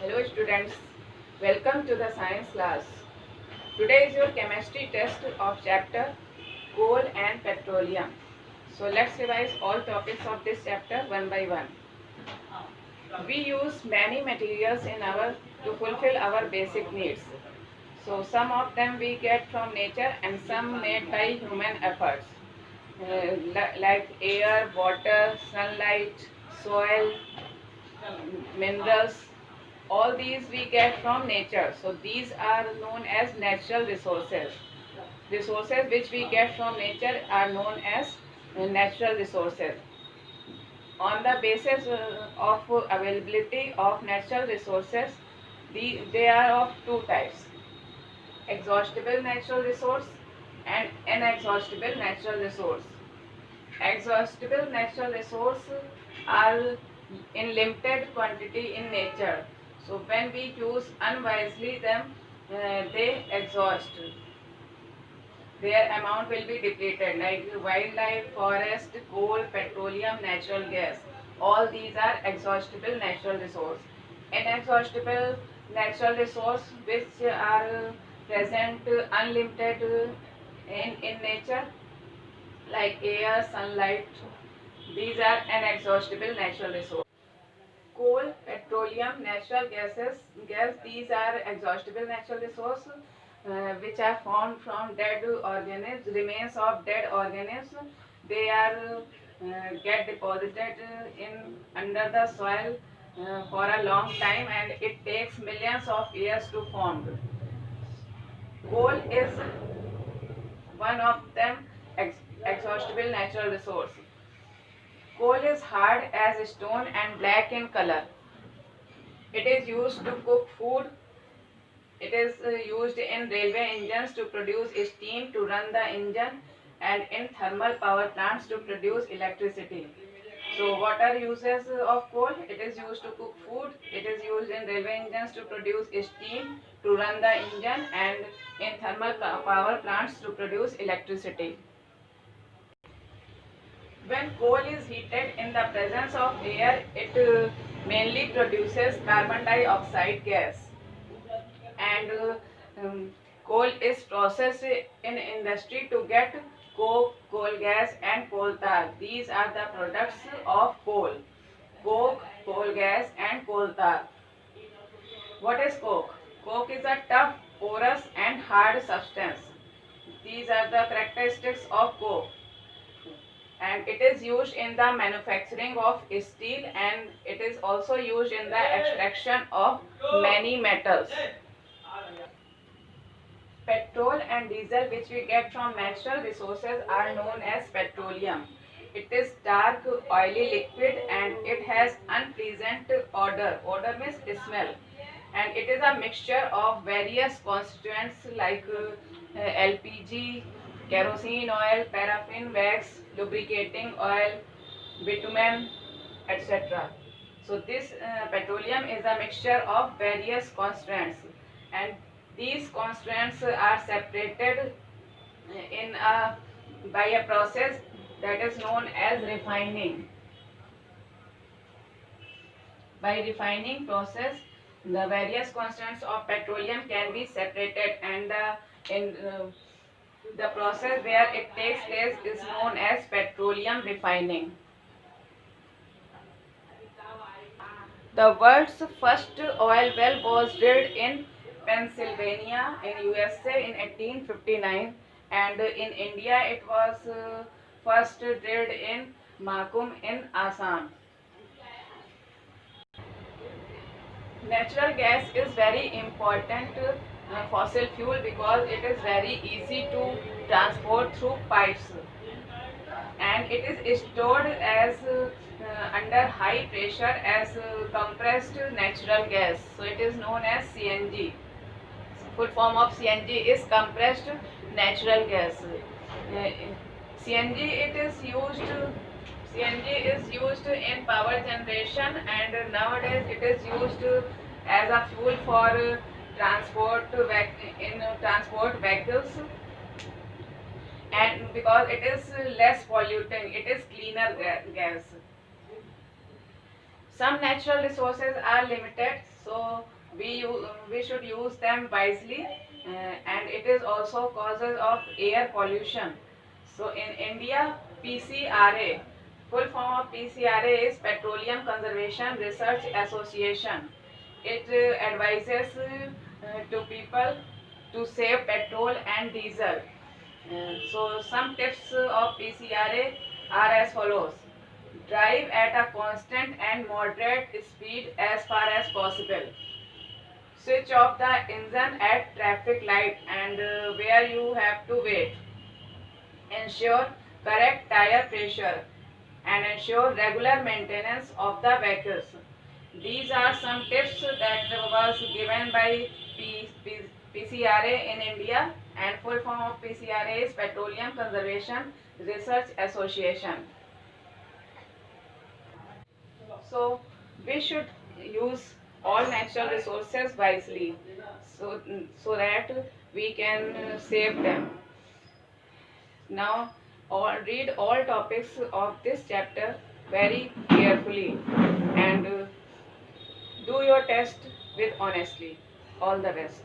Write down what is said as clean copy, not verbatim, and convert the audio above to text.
Hello students, welcome to the science class. Today is your chemistry test of chapter coal and petroleum. So let's revise all topics of this chapter one by one. We use many materials in our to fulfill our basic needs. So some of them we get from nature and some made by human efforts. Like air, water, sunlight, soil, minerals, all these we get from nature. So these are known as natural resources. Resources which we get from nature are known as natural resources. On the basis of availability of natural resources, they are of two types: exhaustible natural resource and inexhaustible natural resource. Exhaustible natural resources are in limited quantity in nature. So when we use unwisely them, they exhaust. Their amount will be depleted, like wildlife, forest, coal, petroleum, natural gas. All these are exhaustible natural resource. Inexhaustible natural resource which are present unlimited in nature, like air, sunlight. These are inexhaustible natural resources. Coal, petroleum, natural gas, these are exhaustible natural resources which are formed from dead organisms, remains of dead organisms. They are get deposited in under the soil for a long time, and it takes millions of years to form. Coal is one of them exhaustible natural resource. Coal is hard as stone and black in color. It is used to cook food. It is used in railway engines to produce steam to run the engine, and in thermal power plants to produce electricity. So what are uses of coal? It is used to cook food. It is used in railway engines to produce steam to run the engine, and in thermal power plants to produce electricity. When coal is heated in the presence of air, it mainly produces carbon dioxide gas. And coal is processed in industry to get coke, coal gas, and coal tar. These are the products of coal: coke, coal gas, and coal tar. What is coke? Coke is a tough, porous, and hard substance. These are the characteristics of coke, and it is used in the manufacturing of steel, and it is also used in the extraction of many metals. Petrol and diesel which we get from natural resources are known as petroleum. It is dark, oily liquid, and it has unpleasant odor. Odor means smell. And it is a mixture of various constituents like LPG, kerosene oil, paraffin wax, lubricating oil, bitumen, etc. So this petroleum is a mixture of various constituents, and these constituents are separated in a by a process that is known as refining. By refining process, the various constituents of petroleum can be separated, and the process where it takes place is known as petroleum refining. The world's first oil well was drilled in Pennsylvania in USA in 1859, and in India it was first drilled in Makum in Assam. Natural gas is very important fossil fuel because it is very easy to transport through pipes, and it is stored as under high pressure as compressed natural gas. So it is known as CNG. Full form of CNG is compressed natural gas. CNG it is used CNG is used in power generation, and nowadays it is used as a fuel for transport vehicles, and because it is less polluting, it is cleaner gas. Some natural resources are limited, so we should use them wisely, and it is also causes of air pollution. So in India, PCRA, full form of PCRA is Petroleum Conservation Research Association. It advises to people to save petrol and diesel. So some tips of PCRA are as follows. Drive at a constant and moderate speed as far as possible. Switch off the engine at traffic light and where you have to wait. Ensure correct tire pressure and ensure regular maintenance of the vehicles. These are some tips that was given by PCRA in India, and full form of PCRA is Petroleum Conservation Research Association. So we should use all natural resources wisely, so that we can save them. Now, read all topics of this chapter very carefully and do your test with honesty. All the best.